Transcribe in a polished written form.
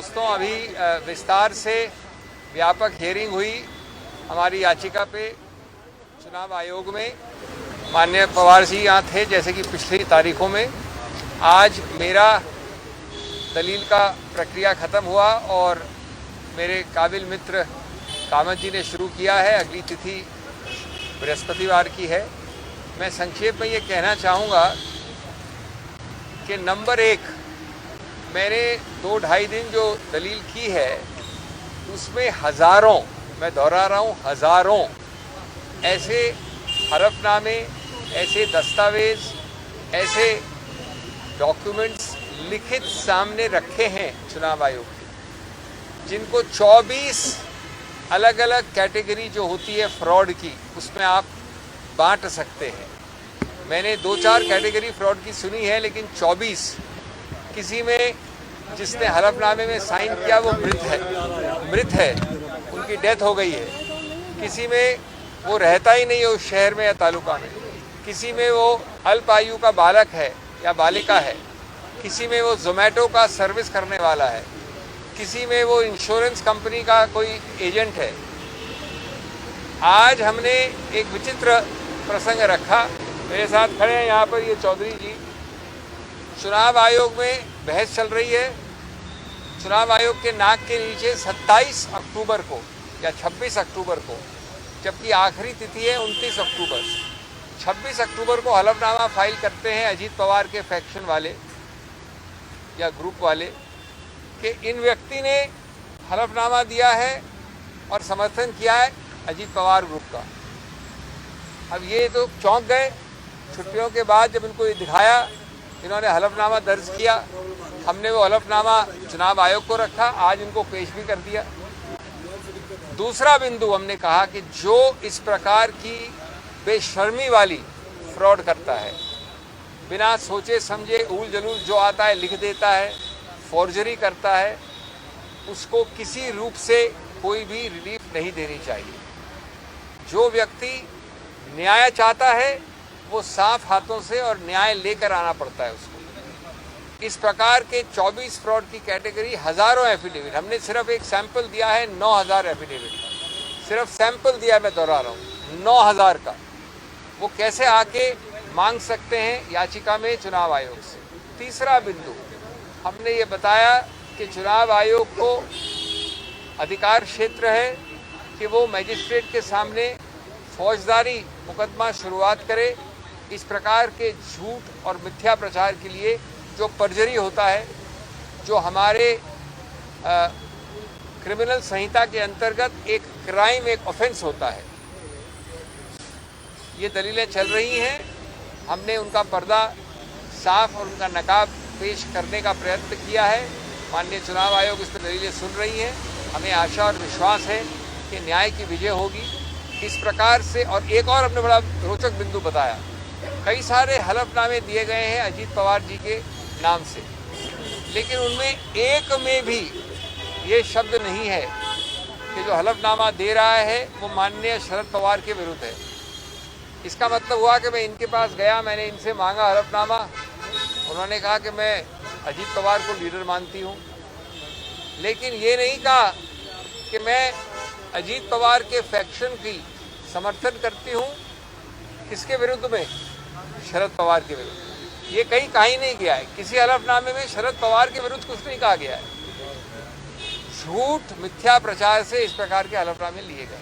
दोस्तों, अभी विस्तार से व्यापक हियरिंग हुई हमारी याचिका पे चुनाव आयोग में। माननीय पवार जी यहाँ थे जैसे कि पिछली तारीखों में। आज मेरा दलील का प्रक्रिया ख़त्म हुआ और मेरे काबिल मित्र कामत जी ने शुरू किया है। अगली तिथि बृहस्पतिवार की है। मैं संक्षेप में ये कहना चाहूँगा कि नंबर एक, मैंने 2-2.5 दिन जो दलील की है उसमें हज़ारों, मैं दोहरा रहा हूँ, हज़ारों ऐसे हलफनामे, ऐसे दस्तावेज़, ऐसे डॉक्यूमेंट्स लिखित सामने रखे हैं चुनाव आयोग के, जिनको 24 अलग अलग कैटेगरी जो होती है फ्रॉड की, उसमें आप बांट सकते हैं। मैंने 2-4 कैटेगरी फ्रॉड की सुनी है, लेकिन 24, किसी में जिसने हलफनामे में साइन किया वो मृत है, उनकी डेथ हो गई है। किसी में वो रहता ही नहीं है उस शहर में या तालुका में। किसी में वो अल्प आयु का बालक है या बालिका है। किसी में वो जोमेटो का सर्विस करने वाला है। किसी में वो इंश्योरेंस कंपनी का कोई एजेंट है। आज हमने एक विचित्र प्रसंग रखा। मेरे साथ खड़े हैं यहाँ पर ये चौधरी जी। चुनाव आयोग में बहस चल रही है। चुनाव आयोग के नाक के नीचे 27 अक्टूबर को या 26 अक्टूबर को, जबकि आखिरी तिथि है 29 अक्टूबर, 26 अक्टूबर को हलफनामा फाइल करते हैं अजीत पवार के फैक्शन वाले या ग्रुप वाले कि इन व्यक्ति ने हलफनामा दिया है और समर्थन किया है अजीत पवार ग्रुप का। अब ये तो चौंक गए छुट्टियों के बाद जब इनको ये दिखाया। इन्होंने हलफनामा दर्ज किया, हमने वो हलफनामा चुनाव आयोग को रखा, आज इनको पेश भी कर दिया। दूसरा बिंदु, हमने कहा कि जो इस प्रकार की बेशर्मी वाली फ्रॉड करता है, बिना सोचे समझे ऊल जलूल जो आता है लिख देता है, फॉर्जरी करता है, उसको किसी रूप से कोई भी रिलीफ नहीं देनी चाहिए। जो व्यक्ति न्याय चाहता है वो साफ हाथों से और न्याय लेकर आना पड़ता है उसको। इस प्रकार के 24 फ्रॉड की कैटेगरी, हज़ारों एफिडेविट, हमने सिर्फ एक सैंपल दिया है 9000 एफिडेविट का, सिर्फ सैंपल दिया है, मैं दोहरा रहा हूँ 9000 का। वो कैसे आके मांग सकते हैं याचिका में चुनाव आयोग से। तीसरा बिंदु, हमने ये बताया कि चुनाव आयोग को अधिकार क्षेत्र है कि वो मजिस्ट्रेट के सामने फौजदारी मुकदमा शुरुआत करे इस प्रकार के झूठ और मिथ्या प्रचार के लिए, जो परजरी होता है, जो हमारे क्रिमिनल संहिता के अंतर्गत एक क्राइम, एक ऑफेंस होता है। ये दलीलें चल रही हैं। हमने उनका पर्दा साफ और उनका नकाब पेश करने का प्रयत्न किया है। माननीय चुनाव आयोग इस पर दलीलें सुन रही हैं। हमें आशा और विश्वास है कि न्याय की विजय होगी। इस प्रकार से, और एक और हमने बड़ा रोचक बिंदु बताया, कई सारे हलफनामे दिए गए हैं अजीत पवार जी के नाम से, लेकिन उनमें एक में भी ये शब्द नहीं है कि जो हलफनामा दे रहा है वो माननीय शरद पवार के विरुद्ध है। इसका मतलब हुआ कि मैं इनके पास गया, मैंने इनसे मांगा हलफनामा, उन्होंने कहा कि मैं अजीत पवार को लीडर मानती हूँ, लेकिन ये नहीं कहा कि मैं अजीत पवार के फैक्शन की समर्थन करती हूँ। किसके विरुद्ध में? शरद पवार के विरुद्ध। ये कहीं नहीं गया है। किसी हलफनामे में शरद पवार के विरुद्ध कुछ नहीं कहा गया है। झूठ, मिथ्या प्रचार से इस प्रकार के हलफनामे लिए गए।